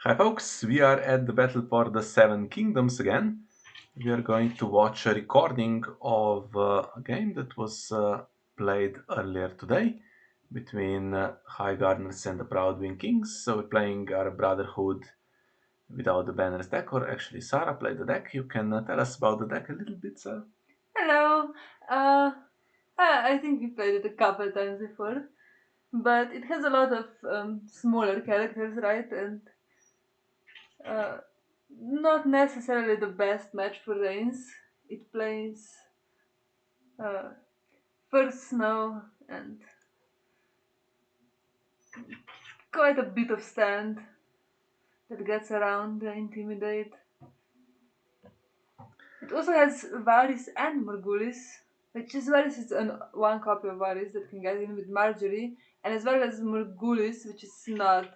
Hi folks, we are at the Battle for the Seven Kingdoms again. We are going to watch a recording of a game that was played earlier today between High Gardeners and the Proudwing Kings. So we're playing our Brotherhood Without the Banners deck, or actually Saraaa played the deck. You can tell us about the deck a little bit, Saraaa? Hello. Uh, I think we played it a couple times before, but it has a lot of smaller characters, right? And uh, not necessarily the best match for Reigns. It plays uh, first snow and quite a bit of stand that gets around the intimidate. It also has Varys and Morgulis, which is Varys is one copy of Varys that can get in with Marjorie, and as well as Morgulis, which is not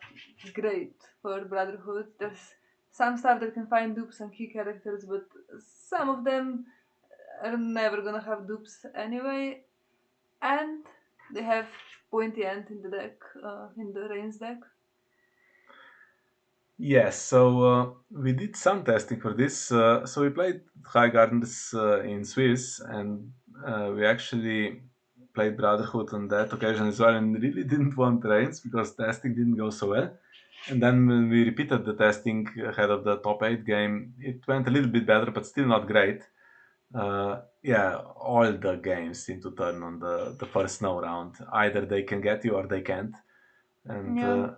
great for Brotherhood. There's some stuff that can find dupes on key characters, but some of them are never gonna have dupes anyway, and they have pointy end in the deck, in the Reigns deck. Yes, so we did some testing for this. So we played High Gardens in Swiss, and we actually played Brotherhood on that occasion as well, and really didn't want Reigns because testing didn't go so well. And then when we repeated the testing ahead of the top 8 game, it went a little bit better, but still not great. Yeah, all the games seem to turn on the first snow round. Either they can get you or they can't. And Yeah.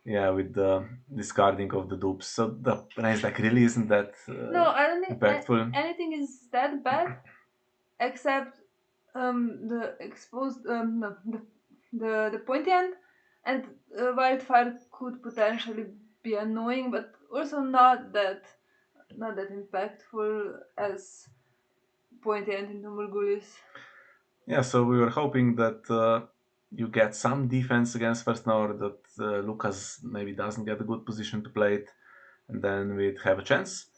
yeah, with the discarding of the dupes. So the price like really isn't that No, I don't think impactful. anything is that bad, except the exposed no, the pointy end and wildfire could potentially be annoying, but also not that impactful as pointy end into Morgulis. Yeah, so we were hoping that you get some defense against first snow, or that Lukas maybe doesn't get a good position to play it, and then we'd have a chance.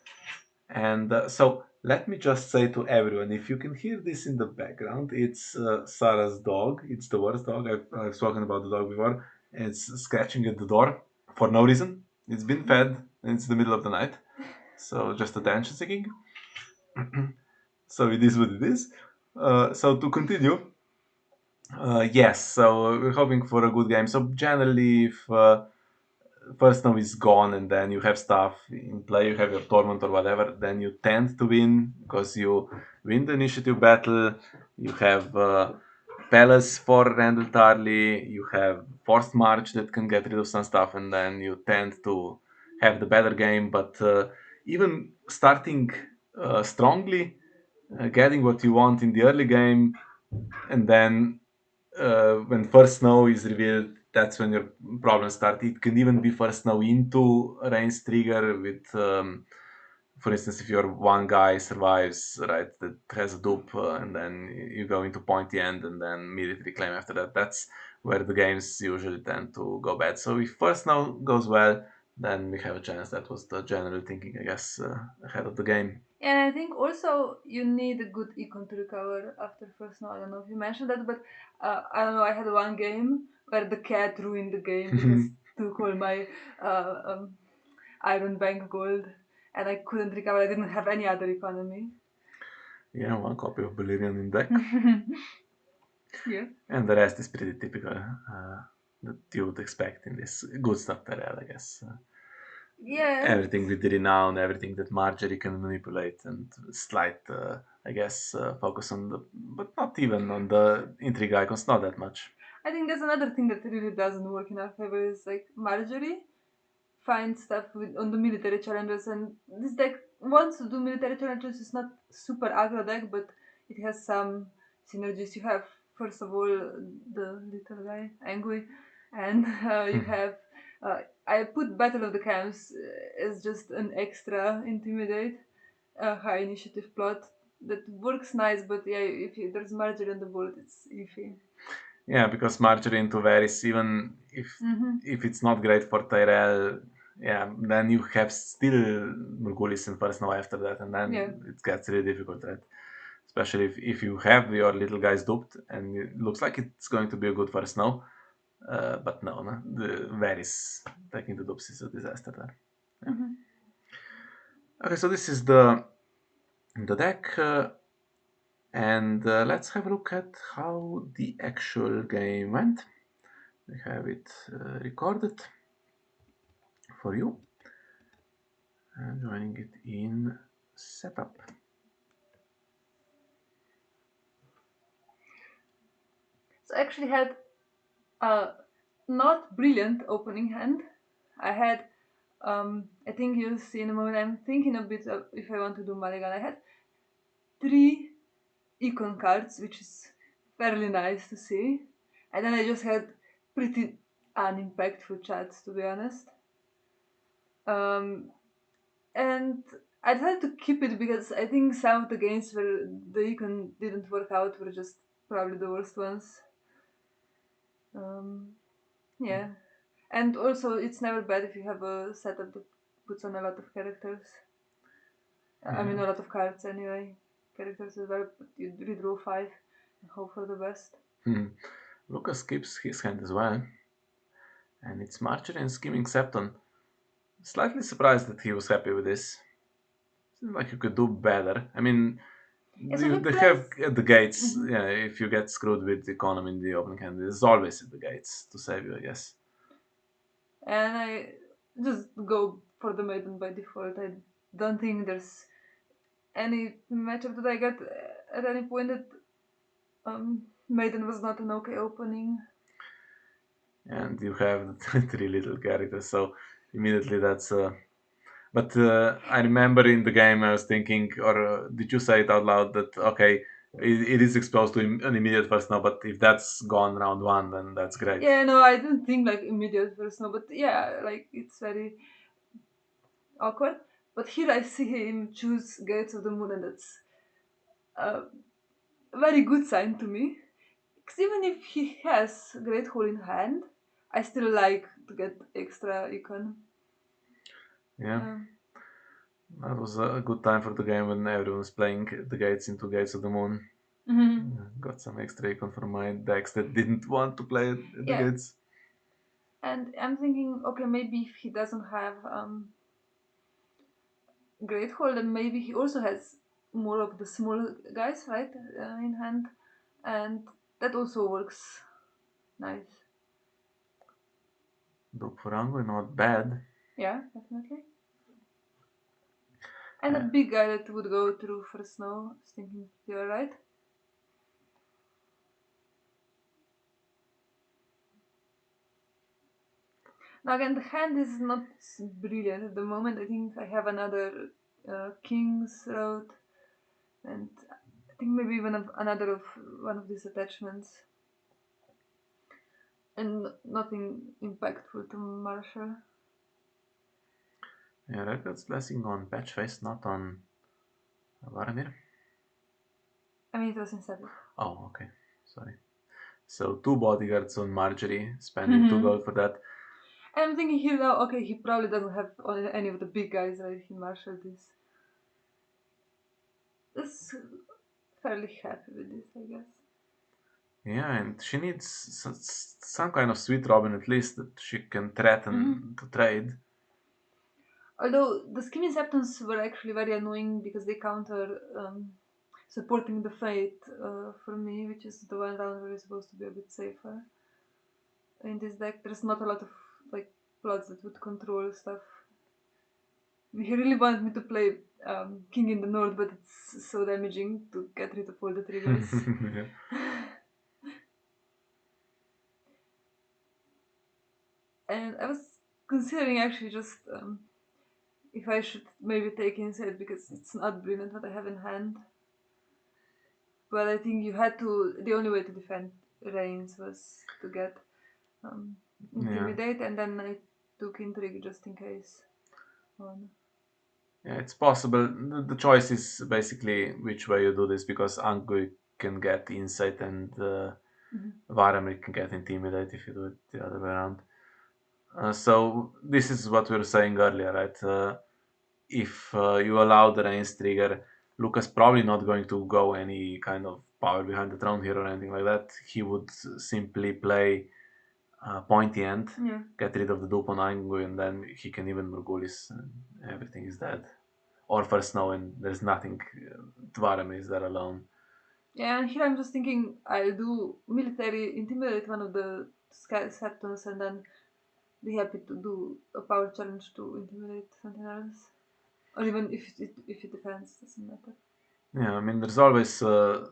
And so let me just say to everyone, if you can hear this in the background, it's Sarah's dog. It's the worst dog. I've spoken about the dog before. It's scratching at the door for no reason. It's been fed, and it's the middle of the night. So just attention seeking. So it is what it is. So to continue, yes. So we're hoping for a good game. So generally, if first snow is gone and then you have stuff in play, you have your torment or whatever, then you tend to win because you win the initiative battle. You have palace for Randall Tarley. You have forced march that can get rid of some stuff, and then you tend to have the better game. But even starting strongly, getting what you want in the early game, and then when first snow is revealed, that's when your problems start. It can even be first snow into a range trigger with, for instance, if your one guy survives, right, that has a dupe, and then you go into pointy end and then immediately claim after that. That's where the games usually tend to go bad. So if first snow goes well, then we have a chance. That was the general thinking, I guess, ahead of the game. And I think also you need a good econ to recover after first snow. I don't know if you mentioned that, but I don't know. I had one game where the cat ruined the game because took all my Iron Bank gold, and I couldn't recover. I didn't have any other economy. Yeah, one copy of Balerion in deck. Yeah. And the rest is pretty typical that you would expect in this good stuff Tyrell, I guess. Yeah. Everything with the renown, everything that Marjorie can manipulate, and slight, I guess, focus on the, but not even on the intrigue icons, not that much. I think that's another thing that really doesn't work in our favor is like Marjorie finds stuff on the military challenges, and this deck wants to do military challenges. It's not super aggro deck, but it has some synergies. You have first of all the little guy Angui, and you have I put Battle of the Camps as just an extra intimidate high initiative plot that works nice, but yeah, if there's Marjorie on the board, it's iffy. Yeah, because Marjorie into Varys, even if it's not great for Tyrell, yeah, then you have still Morgulis and First Snow after that, and Yeah. then it gets really difficult, right? Especially if you have your little guys duped, and it looks like it's going to be a good First Snow, but no, the Varys taking the dupes is a disaster there. Mhm. Okay, so this is the deck, and let's have a look at how the actual game went. We have it recorded for you. I'm joining it in setup. So I actually had a not brilliant opening hand. I had, I think you'll see in a moment, I'm thinking a bit of if I want to do Mulligan. I had three icon cards, which is fairly nice to see. And then I just had pretty unimpactful chats, to be honest. Um, and I decided to keep it because I think some of the games where the icon didn't work out were just probably the worst ones. Um, yeah. And also, it's never bad if you have a setup that puts on a lot of characters. I mean, a Yeah. lot of cards anyway. Characters as well, but you redraw five and hope for the best. Hmm. Lucas keeps his hand as well, and it's Marjorie and Scheming Septon. Slightly surprised that he was happy with this. Seems like you could do better. I mean, Yeah, so he they plays. have at the gates. Mhm. Yeah, if you get screwed with the economy in the opening hand, there's always at the gates to save you, I guess. And I just go for the maiden by default. I don't think there's any matchup that I get at any point that maiden was not an okay opening. And you have three little characters, so immediately that's. But I remember in the game I was thinking, or did you say it out loud that okay, it is exposed to an immediate first now, but if that's gone round one, then that's great. Yeah, no, I didn't think like immediate first no, but yeah, like it's very awkward. But here I see him choose Gates of the Moon, and that's a very good sign to me. Because even if he has Great Hole in hand, I still like to get extra econ. Yeah, Um, that was a good time for the game when everyone was playing the gates into Gates of the Moon. mhm. Got some extra econ from my decks that didn't want to play at the Yeah, gates. and I'm thinking, okay, maybe if he doesn't have Great Hole, then maybe he also has more of the small guys, right, in hand, and that also works nice. Duke Furango, not bad. Yeah, definitely. And a Uh, big guy that would go through for snow. I was thinking you're right. Now again, the hand is not brilliant at the moment. I think I have another King's Road, and I think maybe even another of one of these attachments, and nothing impactful to Marshall. yeah, Record's blessing on Patchface, not on Varamir. I mean, it was in setup. Oh, okay. Sorry. So two bodyguards on Marjorie, spending two And gold for that. I'm thinking here now, okay, he probably doesn't have any of the big guys, right? He marshaled this. This fairly happy with this, I guess. Yeah, and she needs some kind of sweet Robin at least that she can threaten to trade. Although the scheming septons were actually very annoying because they counter supporting the fate for me, which is the one round where you're supposed to be a bit safer. In this deck, there's not a lot of like plots that would control stuff. He really wanted me to play King in the North, but it's so damaging to get rid of all the triggers. Yeah. And I was considering actually just if I should maybe take instead because it's not brilliant what I have in hand. But I think you had to. The only way to defend Reigns was to get Yeah. intimidate, and then I took intrigue just in case. On. Yeah, it's possible. The choice is basically which way you do this because Angui can get insight and Mhm. Varamir can get intimidate if you do it the other way around. So this is what we were saying earlier, right? If you allow the Reigns trigger, Lucas probably not going to go any kind of power behind the throne here or anything like that. He would simply play pointy end, Yeah. get rid of the dupe on Angui, and then he can even Morgulis, and everything is dead. Or First Snow, and there's nothing. Dvaram is there alone. Yeah, and here I'm just thinking I'll do military, intimidate one of the septons, and then be happy to do a power challenge to intimidate something else. Or even if it defends, doesn't matter. Yeah, I mean, there's always a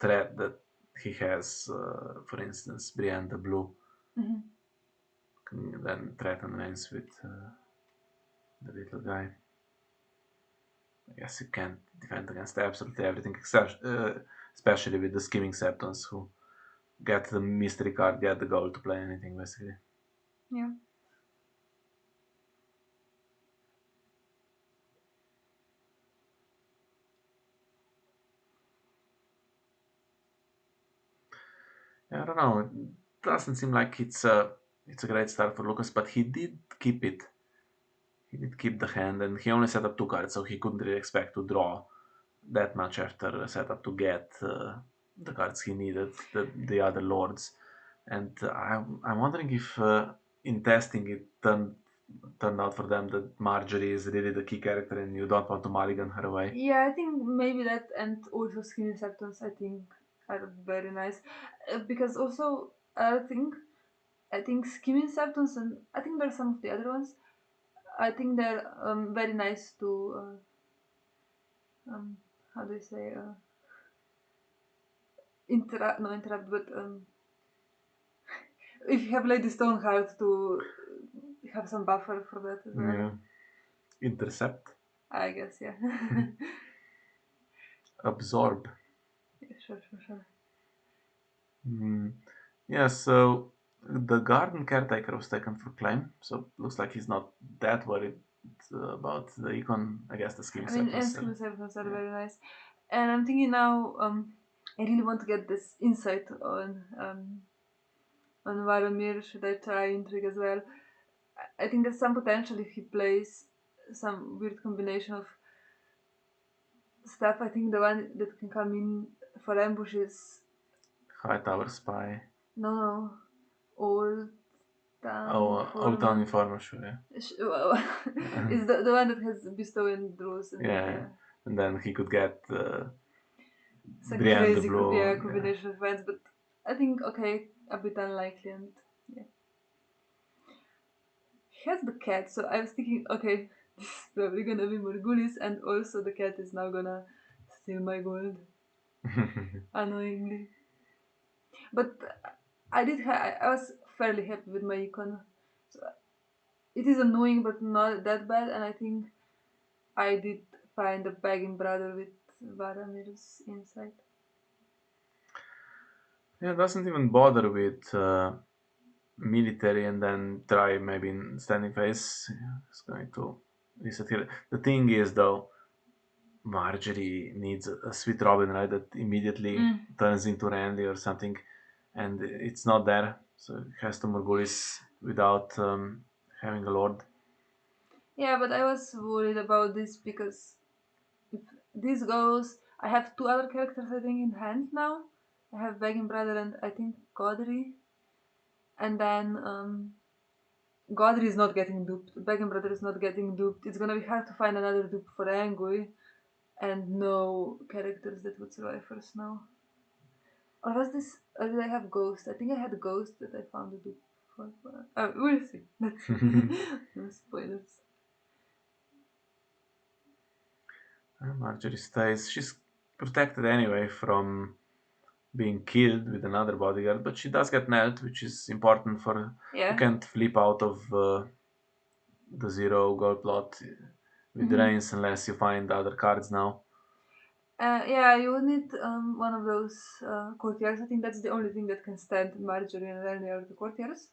threat that he has, for instance, Brienne the Blue, Hmm. can then threaten Vance with the little guy. I guess you can't defend against absolutely everything, except, especially with the skimming Septons who get the mystery card, get the goal to play anything, basically. Yeah. Yeah, I don't know. It doesn't seem like it's a great start for Lucas, but he did keep it. He did keep the hand, and he only set up two cards, so he couldn't really expect to draw that much after setup to get the cards he needed, the other lords. And I'm wondering if in testing it turned out for them that Marjorie is really the key character, and you don't want to mulligan her away. Yeah, I think maybe that, and also skinny septons, I think, are very nice. Because also, I think skimming septons, and I think there are some of the other ones. I think they're very nice to, how do you say, interrupt, but if you have Lady Stoneheart to have some buffer for that as well. Yeah. Intercept, I guess, yeah. absorb. Yeah, sure. Mm. Yeah, so the garden caretaker was taken for claim, so looks like he's not that worried about the econ. I guess the scheme I mean, and settlers skin are. septons are Yeah. very nice. And I'm thinking now, I really want to get this insight on Varamir. Should I try intrigue as well? I think there's some potential if he plays some weird combination of stuff. I think the one that can come in for ambush is High Tower Spy. no, old town Old Town informant. Informer, sure, yeah. Well, is the one that has bestow and draws and Yeah, and then he could get some Brienne the crazy Blue. Yeah. combination of events, but I think okay, a bit unlikely, and yeah. He has the cat, so I was thinking, okay, this is probably gonna be Morgulis, and also the cat is now gonna steal my gold, annoyingly. But I was fairly happy with my econ. So it is annoying, but not that bad, and I think I did find a begging brother with Varamir's insight. Yeah, doesn't even bother with military and then try maybe in standing phase. Yeah, it's going to reset here. The thing is, though, Marjorie needs a sweet Robin, right? That immediately Mm. turns into Randy or something, and it's not there. So it has to Morgulis without having a lord. Yeah, but I was worried about this because if this goes, I have two other characters I think in hand now. I have Begging Brother and I think Godry, and then Godry is not getting duped. Begging Brother is not getting duped. It's gonna be hard to find another dupe for Angui, and no characters that would survive first now. Or was this? Or did I have Ghost? I think I had Ghost that I found a dupe for. We'll see. Let's see. No spoilers. Marjorie stays. She's protected anyway from being killed with another bodyguard, but she does get nailed, which is important for. You Yeah. can't flip out of the zero goal plot with Mm-hmm. Reigns unless you find other cards now. Yeah, you would need one of those courtiers. I think that's the only thing that can stand Marjorie and Renly are the courtiers.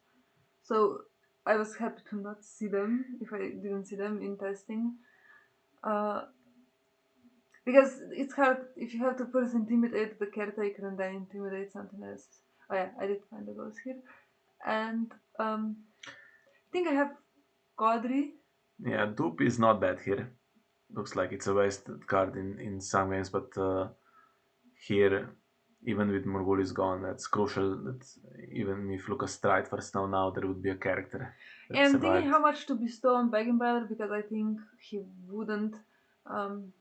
So I was happy to not see them if I didn't see them in testing. Uh, because it's hard if you have to first intimidate the caretaker and then intimidate something else. Oh yeah, I did find the ghost here. And I think I have Godry. Yeah, dupe is not bad here. Looks like it's a wasted card in some games, but here even with Morgulis gone, that's crucial. That even if Lucas tried for Snow now, there would be a character that And I'm thinking survived. how much to bestow on Begging Brother because I think he wouldn't. Um,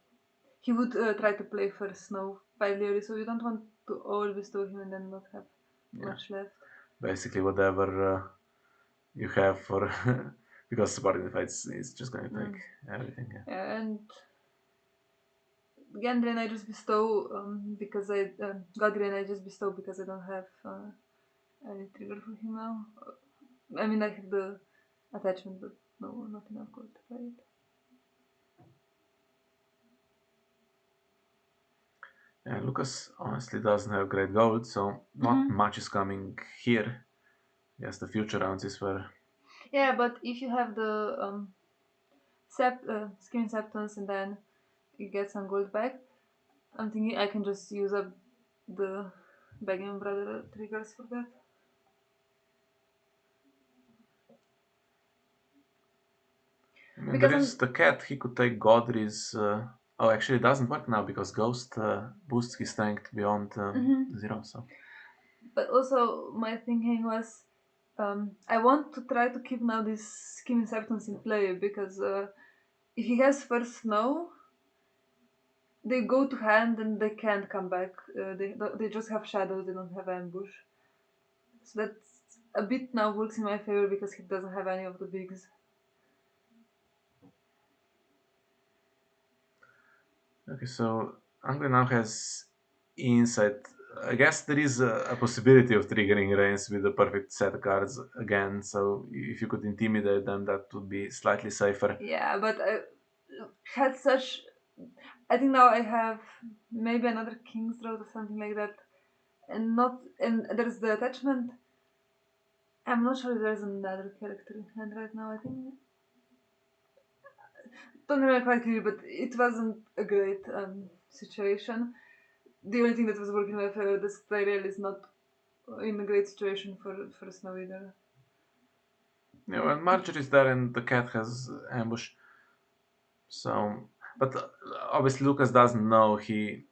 he would try to play for Snow finally, so you don't want to all bestow him and then not have Yeah, much left. basically whatever you have for because supporting the fights is just going to take everything. Yeah. Yeah, and Gendry I just bestow because I Godrian I just bestow because I don't have any trigger for him now. I mean I have the attachment, but no, not enough gold to play it. Yeah, Lucas honestly doesn't have great gold, so not much is coming here. Yes, the future rounds is where. Yeah, but if you have the skin acceptance and then you get some gold back, I'm thinking I can just use up the Begging Brother triggers for that. I mean, there Because is I'm the cat. He could take Godri's. Oh, actually, it doesn't work now because Ghost boosts his strength beyond zero. So but also my thinking was I want to try to keep now this skin acceptance in play because if he has first snow, they go to hand and they can't come back. They just have shadows. They don't have ambush. So that's a bit now works in my favor because he doesn't have any of the bigs. okay, so Angry now has insight. I guess there is a possibility of triggering Reigns with the perfect set of cards again. So if you could intimidate them, that would be slightly safer. Yeah, but I had such. I think now I have maybe another King's Road or something like that, and not. And there's the attachment. I'm not sure if there's another character in hand right now. I think don't remember quite clearly, but it wasn't a great situation. The only thing that was working in my favor, this Tyrell is not in a great situation for Snow either. You know, and Marjorie is there, and the cat has ambush. So, but obviously Lucas doesn't know. He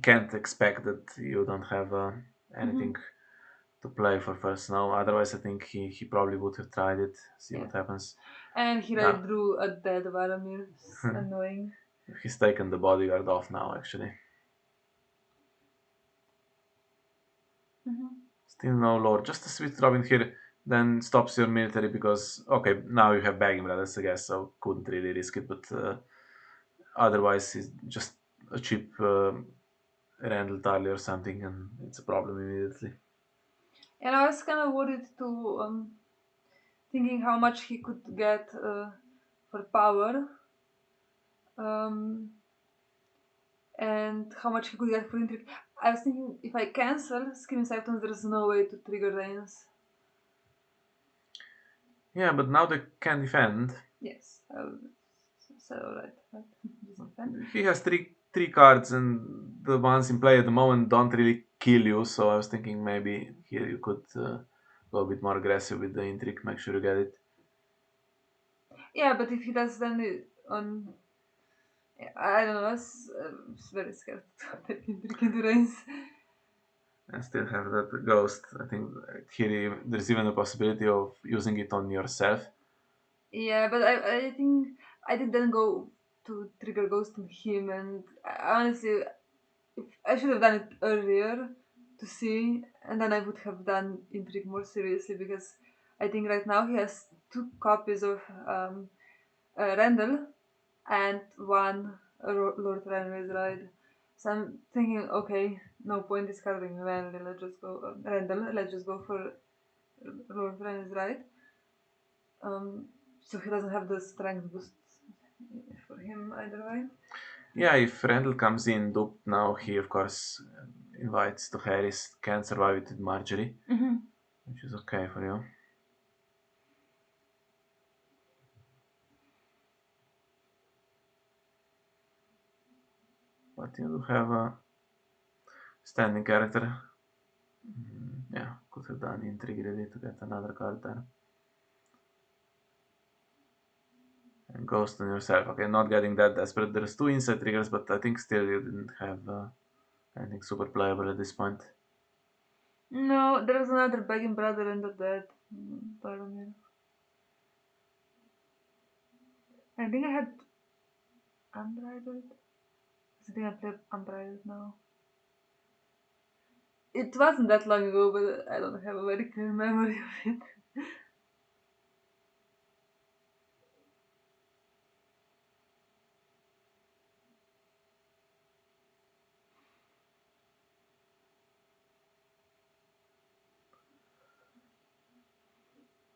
can't expect that you don't have anything to play for first now. Otherwise, I think he probably would have tried it. See Yeah, what happens. and here I Now drew a dead Varamir. It's annoying. he's taken the bodyguard off now. Actually, still no lord. Just a sweet Robin here. Then stops your military because okay, now you have bagging brothers, I guess. So couldn't really risk it. But otherwise, it's just a cheap Randall Tarly or something, and it's a problem immediately. And I was kind of worried too, thinking how much he could get for power, um, and how much he could get for intrigue. I was thinking if I cancel Scream Septons, there's no way to trigger Reigns. Yeah, but now they can defend. Yes, I would say alright. Just defend. He has three cards, and the ones in play at the moment don't really kill you. So I was thinking maybe here you could go a bit more aggressive with the intrigue, make sure you get it. Yeah, but if he does then on. Yeah, I don't know, it's very scared to take intrigue into Reigns. And still have that ghost. I think here there's even a possibility of using it on yourself. Yeah, but I think I did then go to trigger Ghost on him, and honestly, if I should have done it earlier to see, and then I would have done Intrigue more seriously because I think right now he has two copies of Randall and one Lord Randall's Ride. So I'm thinking, okay, no point discarding Randall. Let's just go Randall. Let's just go for Lord Randall's Ride. Um, so he doesn't have the strength boost for him either way. Yeah, if Randall comes in duped now, he of course invites to Harris, can survive it with Marjorie, which is okay for you. But you do have a standing character. Yeah, could have done intrigue really to get another card there. And ghost on yourself. Okay, not getting that desperate. There's two inside triggers, but I think still you didn't have anything super playable at this point. No, there was another begging brother under that. Boromir. I think I had Unbridled. I think I played Unbridled now. It wasn't that long ago, but I don't have a very clear memory of it.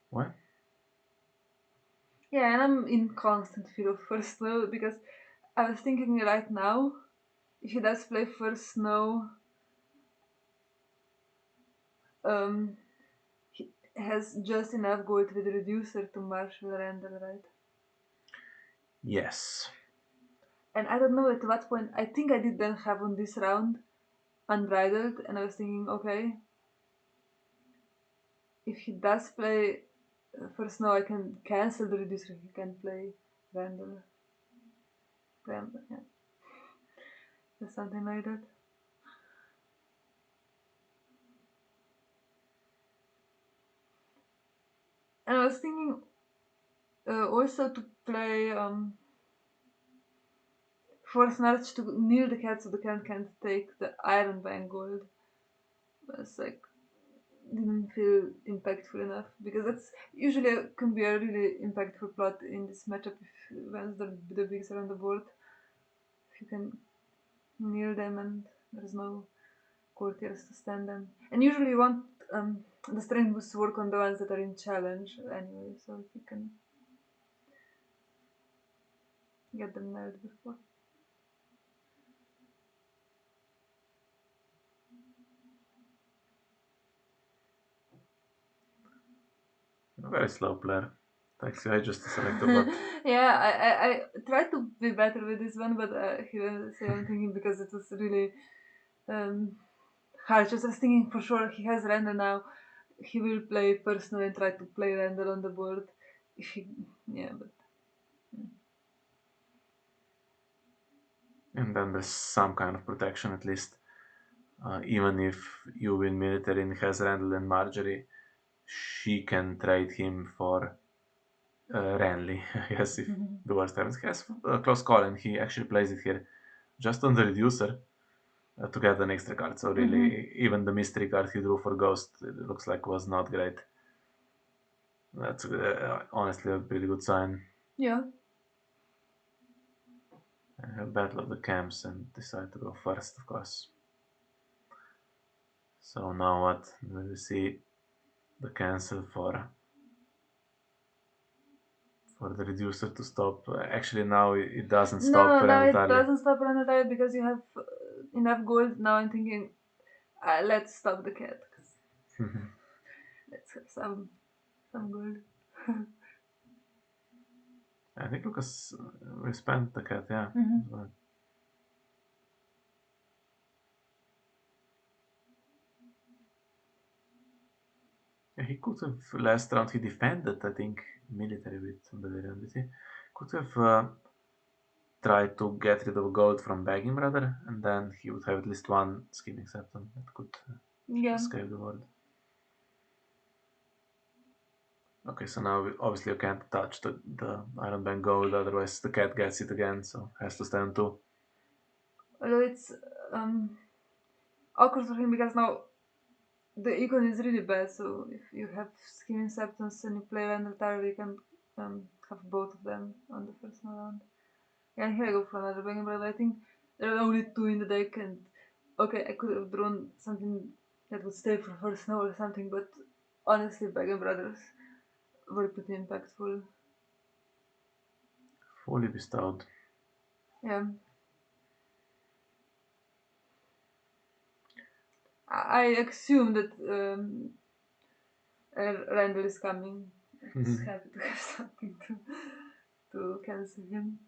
What? Yeah, and I'm in constant fear of first snow because I was thinking right now, if he does play first snow, um, he has just enough gold with reducer to marshal Randall, right? Yes. And I don't know at what point. I think I did then have on this round unbridled, and I was thinking, okay, if he does play first snow, I can cancel the reducer. He can play Randall. Yeah, just something like that. And I was thinking also to play force Narch to kneel the cat so the cat can't take the Iron Band gold. It's like didn't feel impactful enough because that's usually can be a really impactful plot in this matchup if once the bigs are on the board. If you can kneel them and there's no courtiers to stand them. And usually you want the strength boosts work on the ones that are in challenge anyway, so if you can get them nailed before. A very slow player. Takes you ages to select a bot. Yeah, I tried to be better with this one, but he didn't say anything because it was really um, hard. Just was thinking for sure he has Randall now. He will play personal and try to play Randall on the board. If he, yeah, but And then there's some kind of protection at least. Even if you win military and has Randall and Marjorie, she can trade him for Renly. Yes, if the worst happens. He has a close call and he actually plays it here just on the reducer to get an extra card. So really, even the mystery card he drew for Ghost it looks like was not great. That's honestly a pretty good sign. yeah. I have Battle of the Camps and decide to go first, of course. So now what? We see the cancel for the reducer to stop. Actually, now it doesn't stop No, now Randall it Tarly. doesn't stop Randall Tide because you have enough gold. Now I'm thinking, let's stop the cat. 'Cause let's have some gold. I think Lucas we spent the cat, yeah. But, yeah, he could have last round he defended, I think, military with Bavarian, did he? Could have tried to get rid of gold from begging brother, and then he would have at least one scheming septum that could Yeah. escape the board. Okay, so now obviously you can't touch the Iron Band gold, otherwise the cat gets it again, so has to stand too. Although it's um, awkward for him because now the econ is really bad. So if you have Scheming Septons and you play Randall Tyrell, you can have both of them on the first round. Yeah, and here I go for another Banging Brother. I think there are only two in the deck, and okay, I could have drawn something that would stay for first snow or something, but honestly, Banging Brothers were pretty impactful. Fully bestowed. Yeah. I assume that Randall is coming. I'm just happy to have something to cancel him.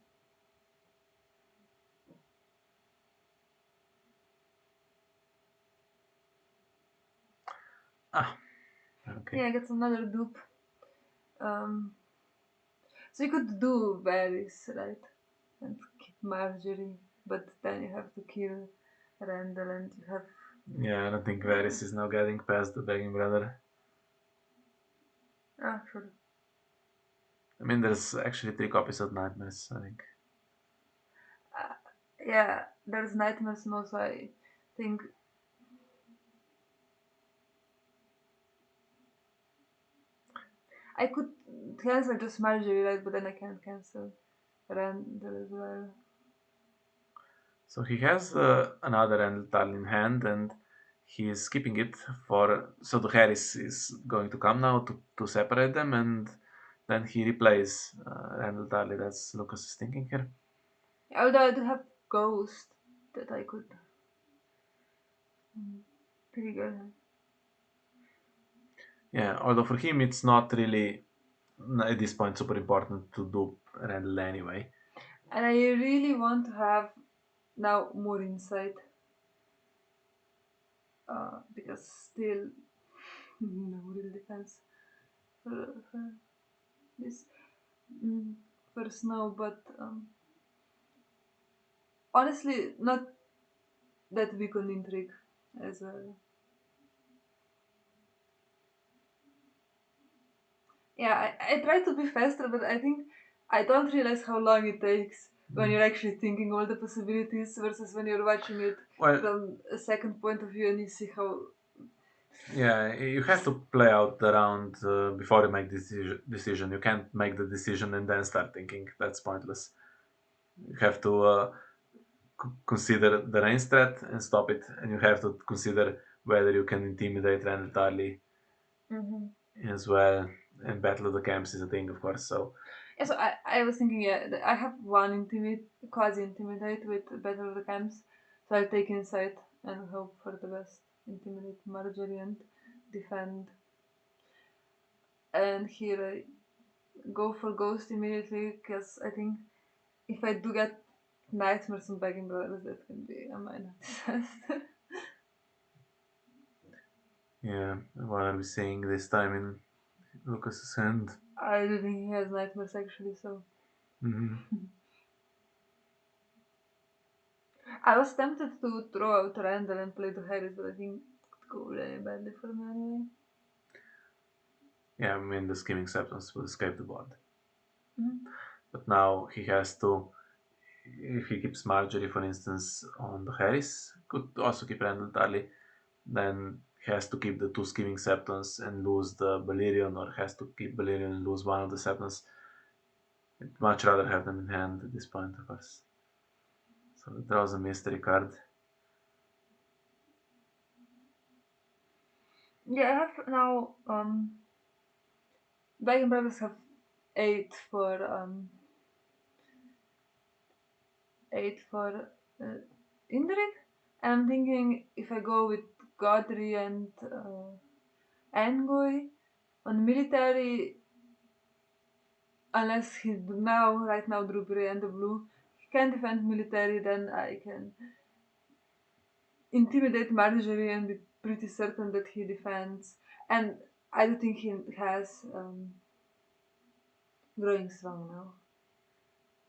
Ah, okay. Yeah, I got another dupe. Um, so you could do Varys, right? And keep Marjorie, but then you have to kill Randall and you have Yeah, I don't think Varys is now getting past the begging brother. Ah, sure. I mean, there's actually 3 copies of Nightmares, I think. Uh, yeah, there's nightmares, and also I think I could cancel just Marjorie, right? But then I can't cancel Randall as well. So he has another Randall in hand, and he's keeping it for. So the Harris is going to come now to separate them, and then he replays Randall Tarly. That's Lucas is thinking here. Although I do have Ghost that I could trigger. Yeah, although for him it's not really at this point super important to do Randall anyway. And I really want to have now more insight because still no real defense for this for Snow, but honestly, not that weak on intrigue as well. Yeah, I try to be faster, but I think I don't realize how long it takes when you're actually thinking all the possibilities versus when you're watching it Well, from a second point of view and you see how. yeah, you have to play out the round before you make this decision. You can't make the decision and then start thinking. That's pointless. You have to consider the range threat and stop it, and you have to consider whether you can intimidate Randall Tarly Hmm. as well. And Battle of the Camps is a thing, of course. So Yeah, so I was thinking, yeah, I have one quasi intimidate with Battle of the Camps, so I'll take insight and hope for the best. Intimidate Marjorie and defend. And here I go for Ghost immediately because I think if I do get nightmares and begging brothers, that can be a minor disaster. yeah, what are we seeing this time in Lucas's hand? I do think he has nightmares actually, so Mhm. I was tempted to throw out Randall and play to Harris, but I think it could go really badly for me anyway. Yeah, I mean the scheming septons will escape the board, Mhm. but now he has to. If he keeps Marjorie, for instance, on the Harris, could also keep Randall Tarly, then he has to keep the 2 scheming septons and lose the Balerion, or has to keep Balerion and lose one of the septons. I'd much rather have them in hand at this point, of course. So it draws a mystery card. Yeah, I have now Bacon Brothers have 8 for 8 for uh, Indrik. And I'm thinking if I go with Godry and Angoi on military, unless he now right now drew grey and the blue, he can defend military, then I can intimidate Marjorie and be pretty certain that he defends. And I do think he has growing strong now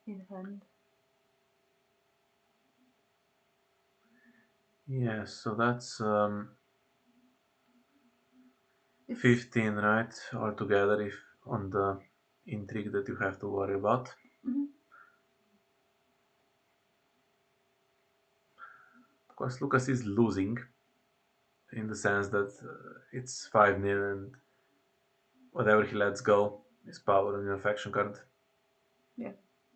in hand. Yeah, so that's It's 15, right? Altogether, if on the intrigue that you have to worry about. mhm. Of course, Lucas is losing in the sense that it's 5-0 and whatever he lets go is power on your faction card. Yeah.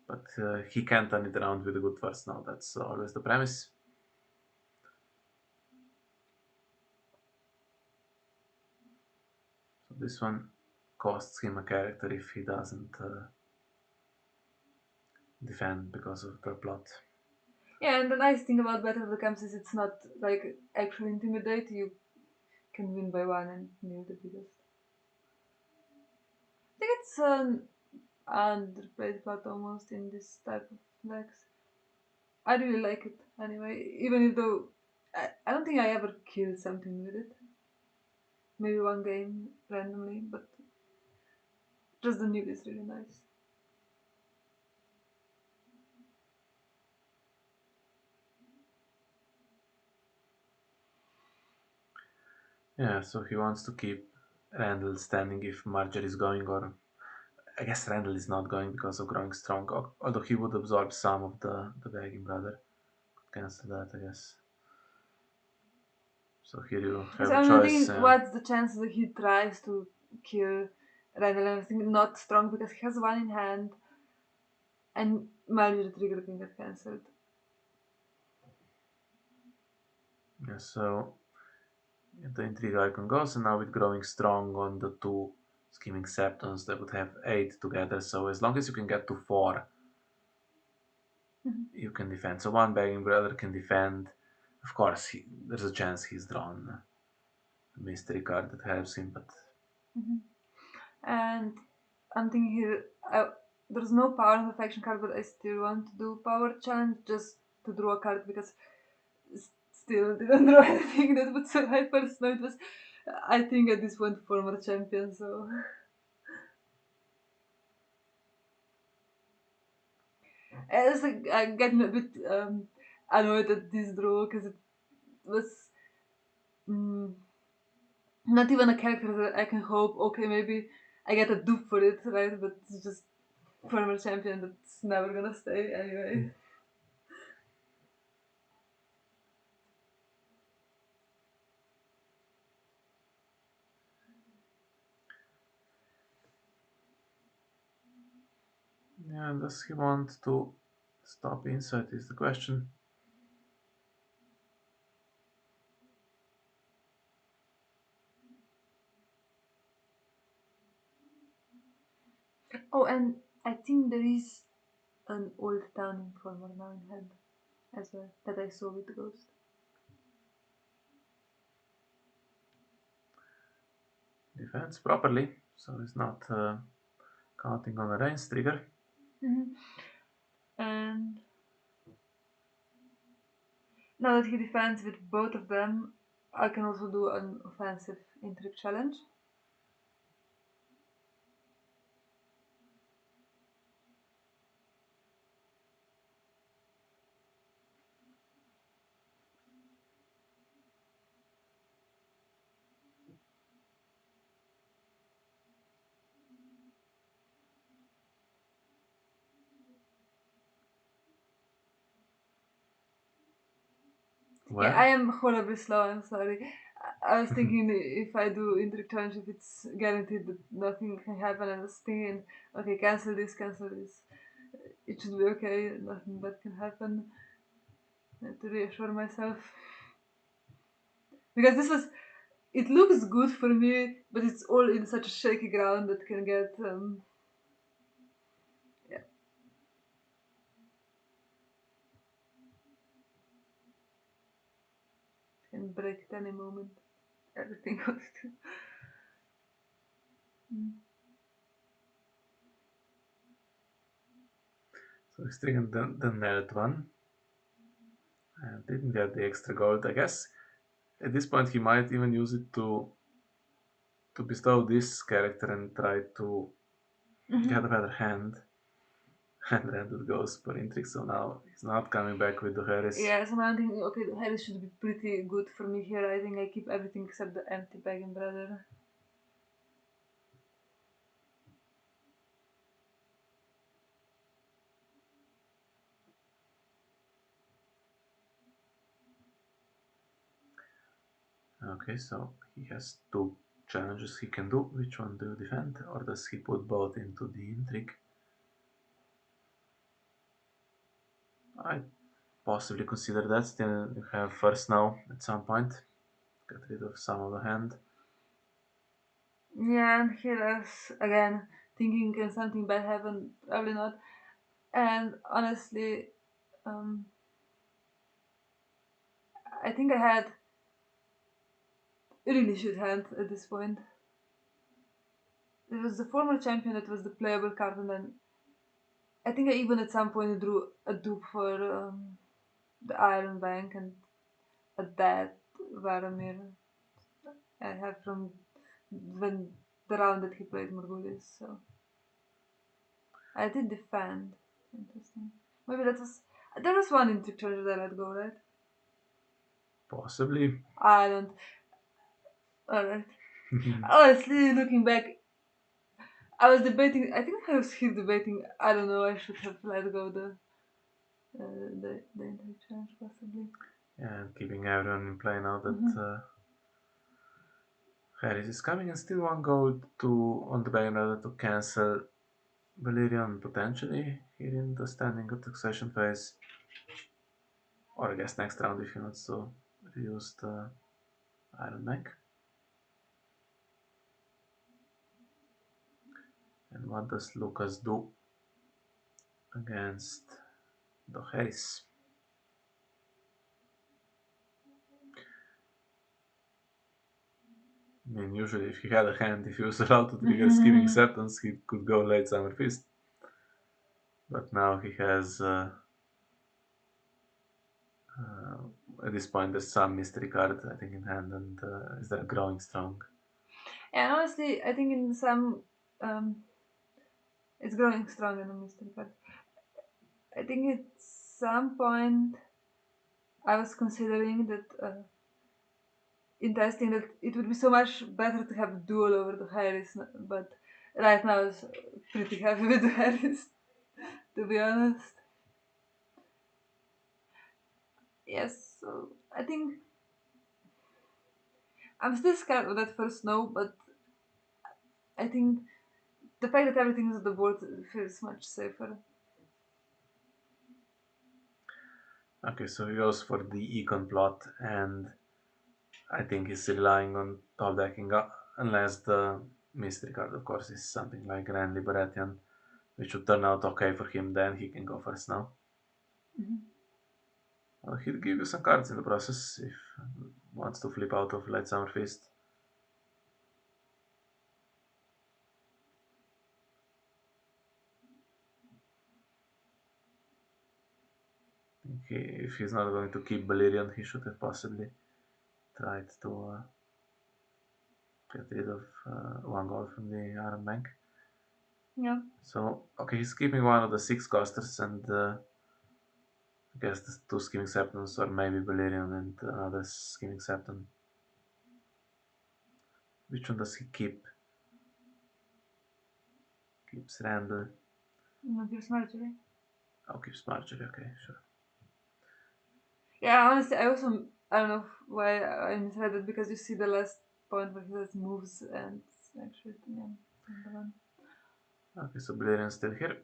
But he can turn it around with a good first now. That's always the premise. So this one costs him a character if he doesn't defend because of the plot. Yeah, and the nice thing about Battle of the Camps is it's not like actually intimidate. You can win by one and nail the biggest. I think it's an underplayed part almost in this type of decks. I really like it anyway, even if though I don't think I ever killed something with it. Maybe one game randomly, but just the nude is really nice. Yeah, so he wants to keep Randall standing if Marjorie is going, or I guess Randall is not going because of growing strong, although he would absorb some of the begging brother. Cancel that, I guess. So here you So have a I'm choice. thinking, what's the chance that he tries to kill Randall? And I think not strong because he has one in hand, and Marjorie the trigger can get cancelled. Yeah, so the intrigue icon goes, and now with growing strong on the two scheming septons, they would have 8 together. So as long as you can get to 4, you can defend. So one begging brother can defend. Of course, there's a chance he's drawn a mystery card that helps him, but And I'm thinking here, there's no power on the faction card, but I still want to do power challenge just to draw a card because still didn't draw anything that would survive first. No, it was, I think at this point, former champion, so. I was like, I'm getting a bit annoyed at this draw because it was mm, not even a character that I can hope, okay, maybe I get a dupe for it, right? But it's just former champion that's never gonna stay anyway. yeah, does he want to stop insight is the question. Oh, and I think there is an old town informer now in head as well that I saw with the ghost. Defends properly, so he's not counting on a range trigger. Mm-hmm. And now that he defends with both of them, I can also do an offensive intrigue challenge. Yeah, I Well, am horribly slow, I'm sorry. I was thinking if I do intrigue challenge, if it's guaranteed that nothing can happen, I was thinking, okay, cancel this, cancel this. It should be okay, nothing bad can happen. I have to reassure myself. Because this was, it looks good for me, but it's all in such a shaky ground that can get, yeah, can break at any moment. Everything goes to. Mm. so he's triggering the net one. Didn't get the extra gold, I guess. At this point, he might even use it to bestow this character and try to get a better hand. And Randall goes per intrigue, so now he's not coming back with the Harris. Yeah, so now I'm thinking, okay, the Harris should be pretty good for me here. I think I keep everything except the empty bag and brother. Okay, so he has 2 challenges he can do. Which one do you defend? Or does he put both into the intrigue? I possibly consider that. Still, you have first now at some point. Get rid of some of the hand. Yeah, and here is again thinking can something bad happen? Probably not. And honestly, um, I think I had a really shit hand at this point. It was the former champion that was the playable card, and then I think I even at some point drew a dupe for the Iron Bank and a dead Varamir I have from when the round that he played Morgulis. So I did defend. Interesting. Maybe that was there was one interchange that I let go, right? Possibly. I don't. Alright. Honestly, looking back, I was debating. I think I was here debating. I don't know. I should have let go the entire challenge possibly. Yeah, and keeping everyone in play now that Harris is coming, and still one goal to on the back in order to cancel Valyrian potentially here in the standing of taxation phase. Or I guess next round if he wants to reuse the Iron Neck. And what does Lukas do against the Harris? I mean, usually if he had a hand, if he was allowed to trigger Scheming Acceptance, he could go late Summer Feast. But now he has, at this point, there's some mystery card, I think, in hand, and is there Growing Strong? And honestly, I think in some, it's growing strong in the mystery card. I think at some point I was considering that in testing that it would be so much better to have a duel over the Harris, but right now it's pretty happy with the Harris, to be honest. Yes, so I think I'm still scared of that first no, but I think the fact that everything is on the board feels much safer. Okay, so he goes for the Econ plot, and I think he's relying on top decking unless the mystery card, of course, is something like Renly Baratheon, which would turn out okay for him, then he can go first now. Well, he'll give you some cards in the process if he wants to flip out of Light Summer Feast. If he's not going to keep Valyrian, he should have possibly tried to get rid of one goal from the Iron Bank. Yeah. So, okay, he's keeping one of the 6 costers, and I guess the 2 Scheming Septons, or maybe Valyrian and another Scheming Septon. Which one does he keep? Keeps Randall. No, gives Marjorie. Oh, keeps Marjorie, okay, sure. Yeah, honestly, I don't know why I misread it because you see the last point where he says moves and actually, yeah, the one. Okay, so Valyrian's still here.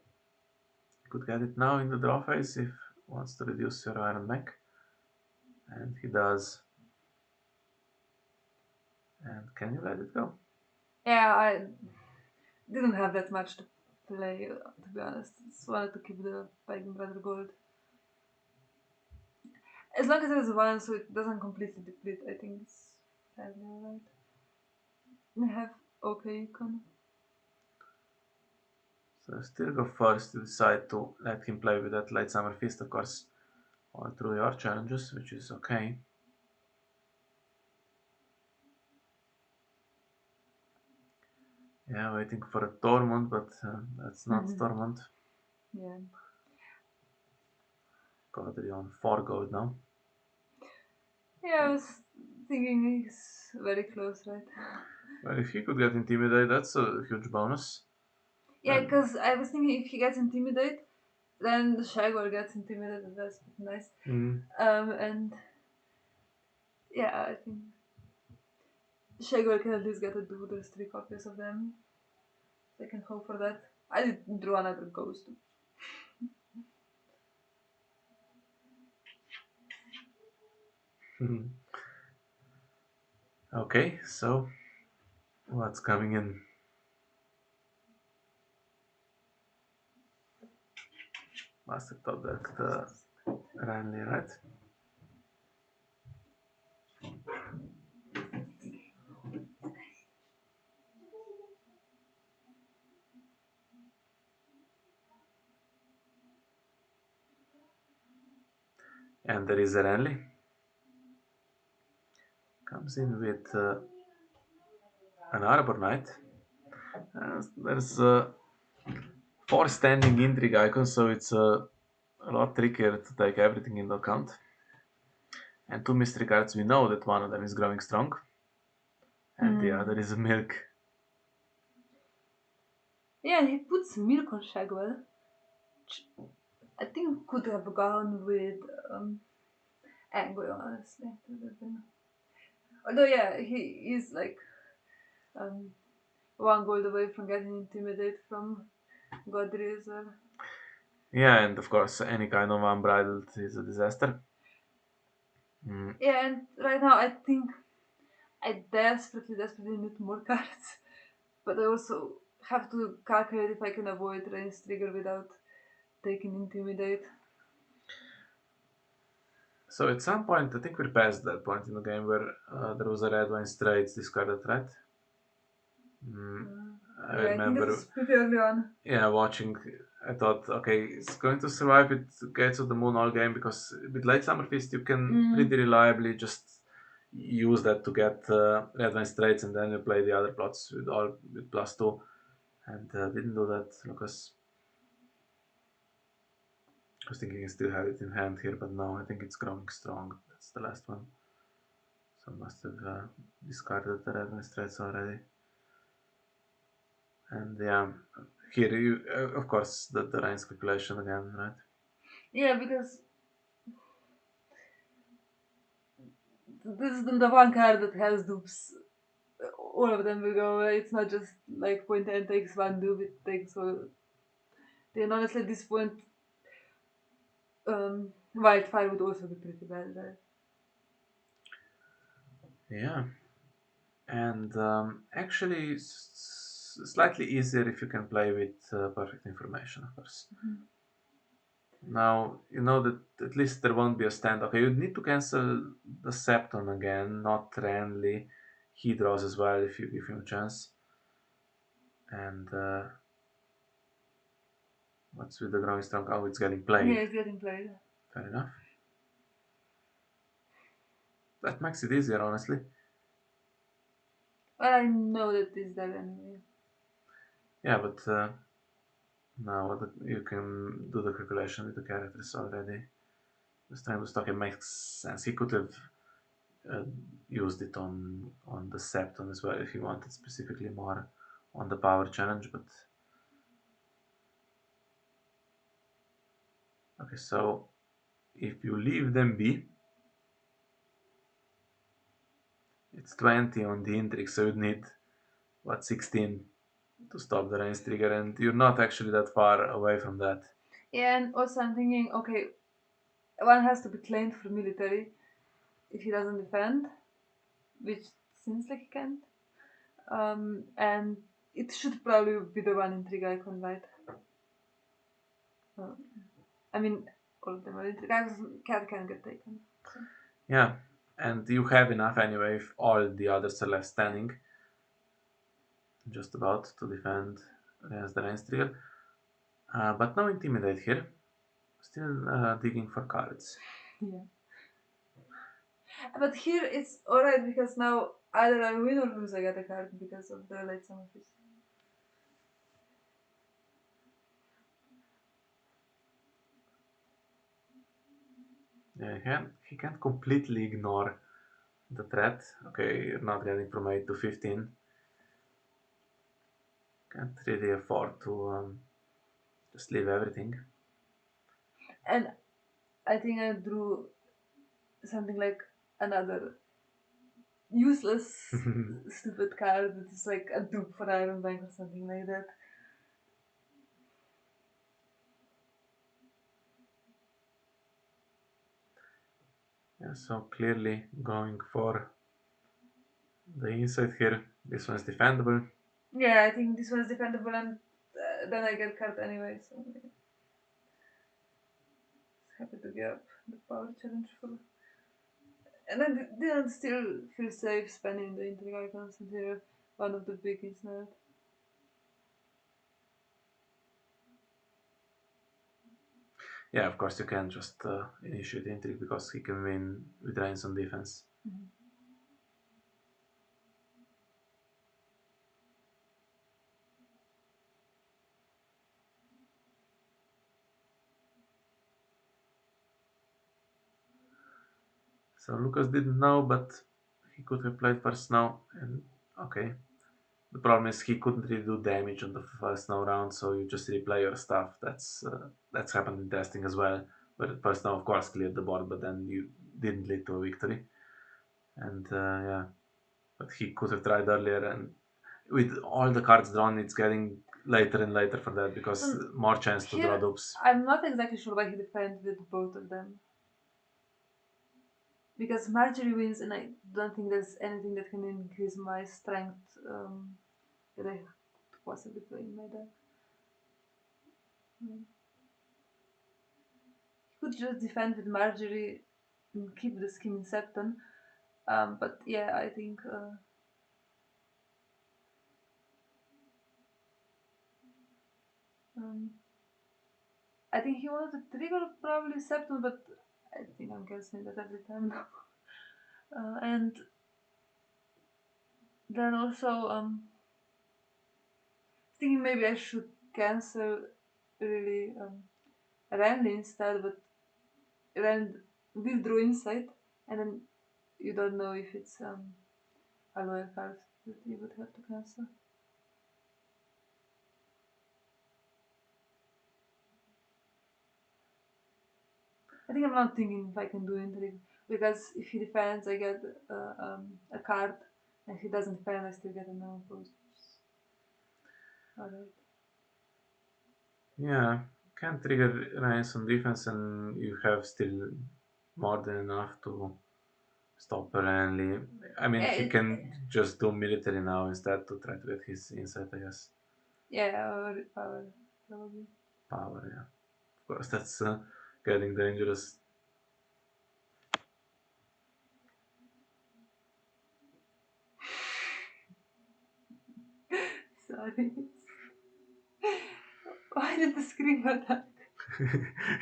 Could get it now in the draw phase if wants to reduce your Iron Neck. And he does. And can you let it go? Yeah, I didn't have that much to play, to be honest. Just wanted to keep the Pagan Brother Gold. As long as there's one, so it doesn't completely deplete, I think it's fairly alright. I have okay econ. So still go first to decide to let him play with that Light Summer Feast, of course, all through your challenges, which is okay. Yeah, waiting for a Tormund, but that's not Tormund. Yeah. Got on 4 gold now. Yeah, I was thinking he's very close, right? Well, if he could get Intimidate, that's a huge bonus. Yeah, because I was thinking if he gets Intimidate, then the Shagor gets Intimidated, that's nice. And yeah, I think Shagor can at least get a dude, there's 3 copies of them. I can hope for that. I did draw another ghost. Okay, so what's coming in? Must have thought that Ranley, right? And there is a Ranley. Comes in with an Arbor Knight. There's 4 standing intrigue icons, so it's a lot trickier to take everything into account. And 2 mystery cards, we know that one of them is growing strong. And the other is milk. Yeah, and he puts milk on Shagwell. Which I think could have gone with Angry, honestly. Although, yeah, he is like um, one goal away from getting intimidated from Godry as well. Yeah, and of course, any kind of unbridled is a disaster. Mm. Yeah, and right now I think I desperately need more cards. But I also have to calculate if I can avoid Rain's trigger without taking Intimidate. So at some point, I think we're past that point in the game where there was a red wine straight discarded threat. Mm, I Yeah, I think this is remember, pretty early on. yeah, watching. I thought, okay, it's going to survive with Gates of the Moon all game because with Late Summer Feast you can pretty reliably just use that to get red wine straights, and then you play the other plots with all with +2. And didn't do that, Lucas. I was thinking I still have it in hand here, but no, I think it's growing strong. That's the last one. So must have discarded the red wine straights already. And yeah, here you, of course, the rain speculation again, right? Yeah, because this is the one card that has dupes. All of them will go away. It's not just like point and takes one dupe, it takes all. Then honestly, at this point, Wildfire would also be pretty bad there. Yeah, and actually, slightly easier if you can play with perfect information, of course. Now you know that at least there won't be a stand. Okay, you need to cancel the Septon again, not Renly. He draws as well if you give him a chance. And what's with the growing strong? Oh, it's getting Yeah, played. it's getting played. Fair enough. That makes it easier, honestly. Well, I know that it's dead anyway. Yeah, but now you can do the calculation with the characters already. This time the stock, it makes sense. He could have uh, used it on the Septon as well if he wanted specifically more on the power challenge, but okay, so if you leave them be, it's 20 on the intrigue, so you'd need what 16 to stop the range trigger, and you're not actually that far away from that. Yeah, and also I'm thinking, okay, one has to be claimed for military if he doesn't defend, which seems like he can't. And it should probably be the one intrigue icon, right? Uh, I mean, all of them are intrigue icons. Cat can get taken. So. Yeah, and you have enough anyway if all the others are left standing, just about to defend against the range trigger. But no intimidate here. Still digging for cards. Yeah. But here it's alright because now either I win or lose, I get a card because of the late summer feast. Yeah, he can't completely ignore the threat. Okay, you're not getting from 8 to 15. Can't really afford to just leave everything. And I think I drew something like another useless, stupid card that is like a dupe for Iron Bank or something like that. Yeah, so clearly going for the inside here. This one's defendable. Yeah, I think this one's defendable and then I get card anyway, so yeah. Happy to give up the power challenge for. And I didn't still feel safe spending the intrigue icons until one of the big is not. Yeah, of course you can just initiate intrigue because he can win with reins on defense. So Lucas didn't know, but he could have played first now, and Okay. The problem is he couldn't really do damage on the first no round, so you just replay your stuff. That's happened in testing as well. But first no, of course, cleared the board, but then you didn't lead to a victory. And yeah, but he could have tried earlier. And with all the cards drawn, it's getting later and later for that because So more chance to draw here, dupes. I'm not exactly sure why he defends with both of them. Because Marjorie wins, and I don't think there's anything that can increase my strength that I could possibly play in my deck. He could just defend with Marjorie and keep the scheme in Septon. But yeah, I think um, he wanted to trigger probably Septon, but I think I'm canceling that every time now. And then also thinking maybe I should cancel really Rand instead, but Rand will draw insight, and then you don't know if it's a loyal card that you would have to cancel. I think I'm not thinking if I can do intrigue because if he defends, I get a card, and if he doesn't defend, I still get a no post. Alright. Yeah, can trigger Ryan's on defense, and you have still more than enough to stop Renly. I mean, Yeah, he can just do military now instead to try to get his insight, I guess. yeah, or power probably. Power, yeah. Of course, that's getting dangerous. Sorry. Why did the screen go dark?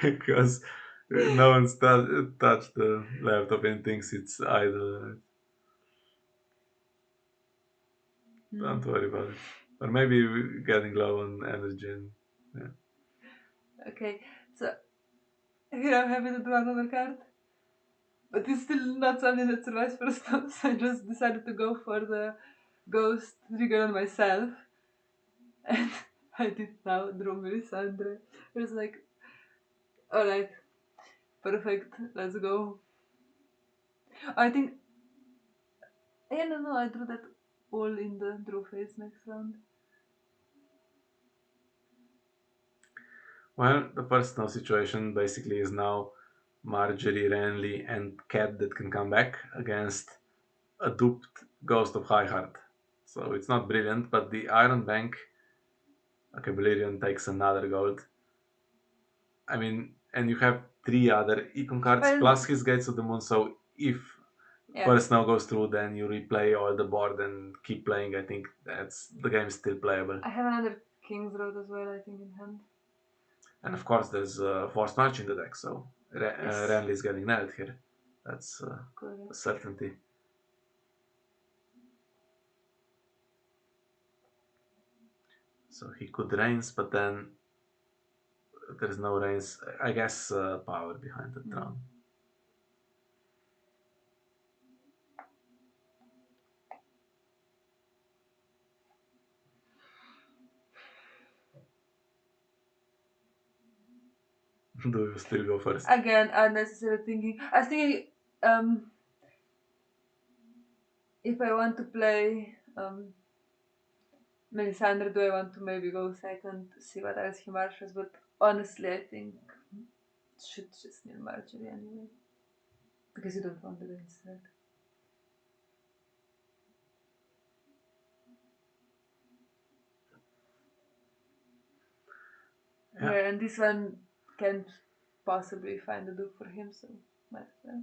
Because no one's touched the laptop and thinks it's idle. Right? Don't worry about it. Or maybe we're getting low on energy. And, yeah. Okay, so here I'm happy to draw another card. But it's still not something that survives for a stop, so I just decided to go for the ghost trigger on myself. And I did now draw Melisandre. It was like, alright, perfect, let's go. I think, yeah, no, I drew that all in the draw phase next round. Well, the personal situation basically is now Marjorie, Renly, and Cat that can come back against a duped Ghost of High Heart. So it's not brilliant, but the Iron Bank, okay, Balerion takes another gold. I mean, and you have three other econ cards Well, plus his Gates of the Moon. So if yeah, first now goes through, then you replay all the board and keep playing. I think that's the game is still playable. I have another King's Road as well, I think, in hand. And of course, there's Force March in the deck, so Yes, Renly is getting nailed here. That's a correct. certainty. So he could reigns, but then there's no reigns. I guess power behind the throne. Do you still go first? Again, unnecessary thinking. I was thinking, if I want to play Melisandre, do I want to maybe go second, see what else he marches? But honestly, I think should just need Marjorie anyway. Because you don't want the instead. Yeah. Yeah, and this one can't possibly find a dupe for him, so might as well.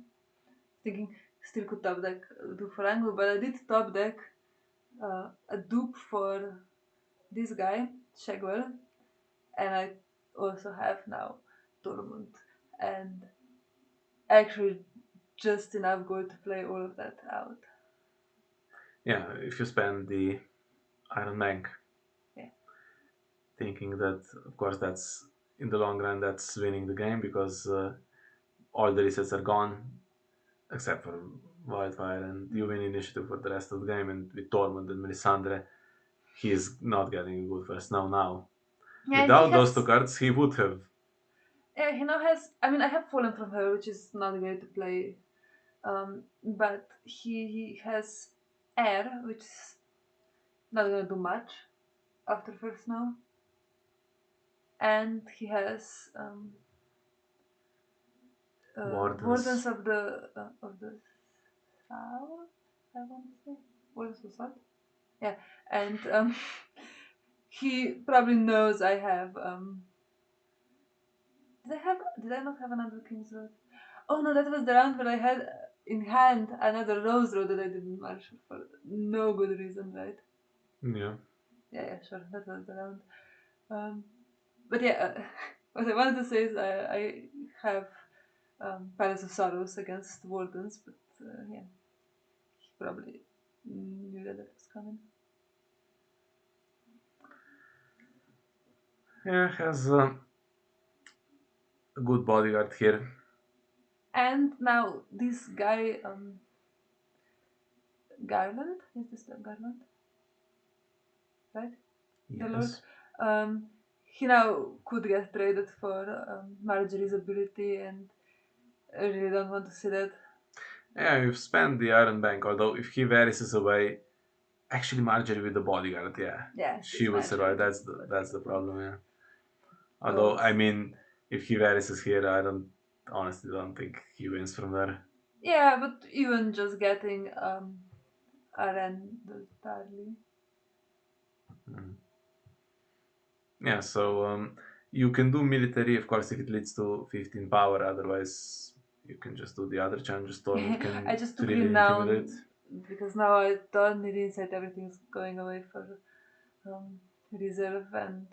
Thinking still could top deck a dupe for Angle, but I did top deck a dupe for this guy, Shagwell, and I also have now Tormund, and actually just enough gold to play all of that out. Yeah, if you spend the Iron Bank, Yeah. thinking that, of course, that's in the long run, that's winning the game because all the resets are gone except for wildfire, and you win initiative for the rest of the game. And with Tormund and Melisandre, he is not getting a good first now. Yeah, he Without those two has. cards, he would have. Yeah, he now has. I mean, I have Fallen from Her, which is not great to play. But he has Air, which is not gonna do much after first snow, and he has Wardens Wardens. of the South. I want to say Wardens of the South. Yeah, and he probably knows I have. Did I have? Did I not have another King's Road? Oh no, that was the round where I had in hand another Rose Road that I didn't marshal for no good reason, right? Yeah. Yeah, sure, that was the round. Um, but yeah, what I wanted to say is I have Palace of Sorrows against Wardens, but yeah, he probably knew that it was coming. Yeah, has a good bodyguard here. And now this guy, Garland, is this the Garland, right? The Lord. Yes. Um, he now could get traded for Marjorie's ability, and I really don't want to see that. Yeah, you've spent the Iron Bank, although if he varies away, actually Marjorie with the bodyguard, yeah. Yeah, She it's will Marjorie survive. with That's the bodyguard. problem, yeah. Although Oh, I mean if he varies is here, I don't honestly don't think he wins from there. yeah, but even just getting Aren the Tarly. Mm. Yeah, so you can do military, of course, if it leads to 15 power. Otherwise, you can just do the other challenges. Stormwood I can just took really him intimidate. down because now I don't need insight. Everything's going away for reserve, and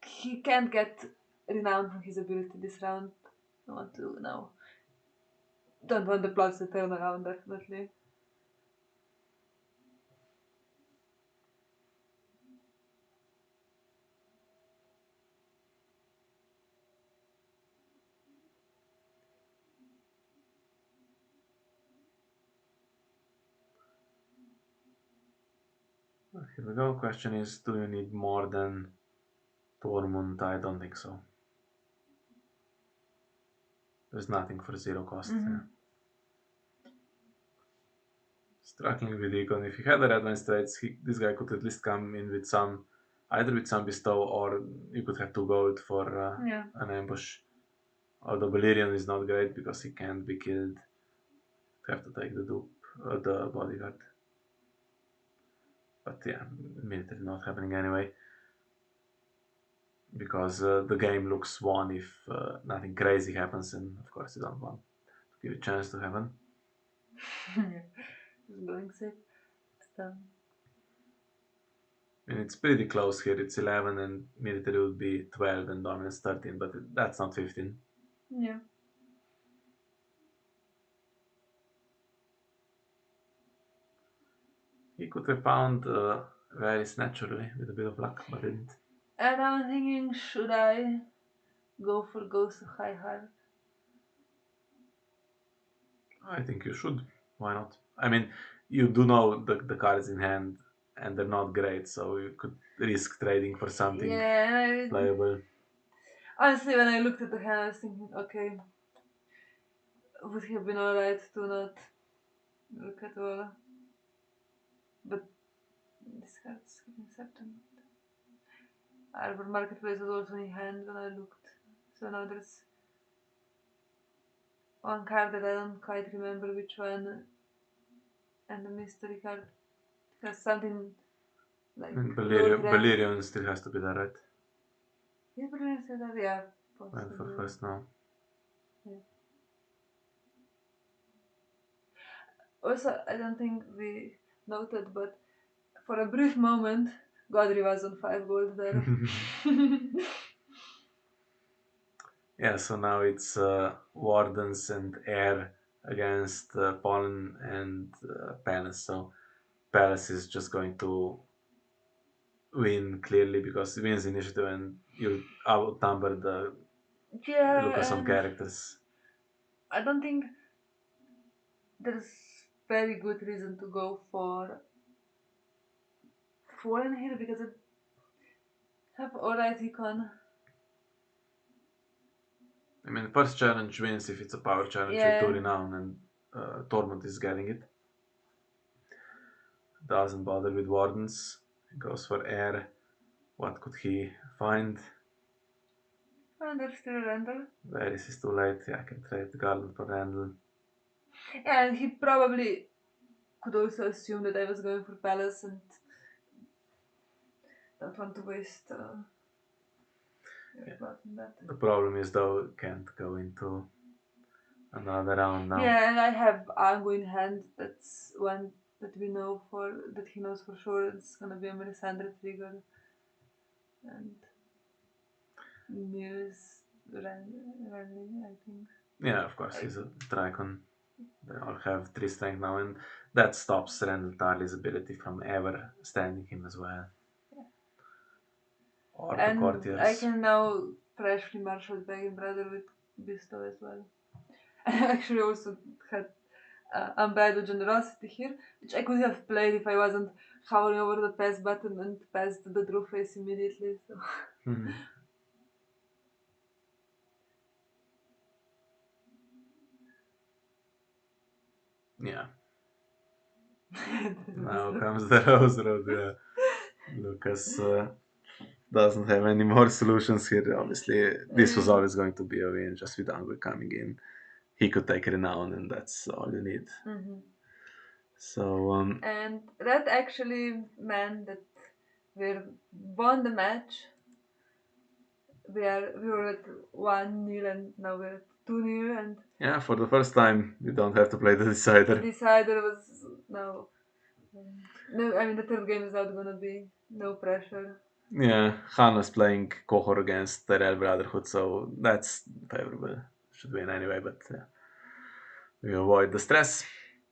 he can't get renowned from his ability this round. I want to now. Don't want the plots to turn around, definitely. Here we go. Question is, do you need more than Tormund? I don't think so. There's nothing for zero cost. Yeah. Mm-hmm. Struggling with Econ. If he had the advanced traits, this guy could at least come in with some, either with some bestow or you could have 2 gold for Yeah. an ambush. Although Balerion is not great because he can't be killed. You have to take the dupe, the bodyguard. But yeah, military not happening anyway because the game looks won if nothing crazy happens, and of course you don't want to give a chance to happen. Yeah. Just going safe. Um, And it's pretty close here. It's 11 and military would be 12 and dominance 13, but that's not 15. yeah. He could have found Varys naturally with a bit of luck, but didn't. And I'm thinking, should I go for Ghost of High Heart? I think you should. Why not? I mean, you do know the cards in hand, and they're not great, so you could risk trading for something Yeah. playable. Honestly, when I looked at the hand, I was thinking, okay, would have been alright to not look at all. But this card's giving certain. Arbor Marketplace was also in hand when I looked. So now there's one card that I don't quite remember which one, and the mystery card has something like And Lord Ren. Balerion still has to be there, right? Is Balerion still there? Yeah, Well, for possibly. first now. Yeah. Also, I don't think we noted, but for a brief moment, Godry was on 5 gold there. Yeah, so now it's Wardens and Air against Pollen and Palace. So Palace is just going to win clearly because it wins initiative and you outnumber the Lucas Yeah, on and characters. I don't think there's very good reason to go for Fallen here because it have alright icon. I mean, first challenge wins if it's a power challenge with 2 Yeah. renown, and Tormund is getting it. Doesn't bother with wardens. He goes for air. What could he find? And there's still Randall. Where is this too late? Yeah, I can trade the garland for Randall. And he probably could also assume that I was going for Palace and don't want to waste Yeah. blood in that. The problem is though, can't go into another round now. Yeah, and I have Angu in hand. That's one that we know that he knows for sure it's gonna be a Melisandre trigger. And Muse Renly, I think. Yeah, of course, he's a Dracon. They all have 3 strength now, and that stops Randall Tarly's ability from ever standing him as well. Yeah. Or the And courtiers. I can now freshly marshal back in Brotherhood Bestow as well. I actually also had unbridled generosity here, which I could have played if I wasn't hovering over the pass button and passed the draw face immediately. So. Yeah. Now comes the Rose Road. Yeah. Lukas doesn't have any more solutions here. Obviously, this was always going to be a win just with Angry coming in. He could take renown, and that's all you need. Mm-hmm. So, and that actually meant that we won the match. We were at 1-0 and now we're at 2-0 and yeah, for the first time, we don't have to play the decider. the decider was now. No, I mean the third game is not gonna be no pressure. Yeah, Han was playing Kohor against Tyrell Brotherhood, so that's favorable. Should win anyway, but we avoid the stress.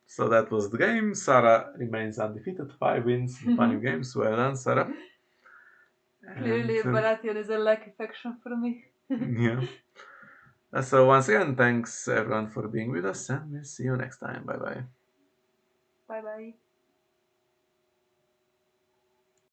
So that was the game. Saraaa remains undefeated, 5 wins in 5 games. Well done, Saraaa. Clearly, And, Baratheon is a lucky faction for me. yeah. So once again, thanks everyone for being with us, and we'll see you next time. Bye bye. Bye bye.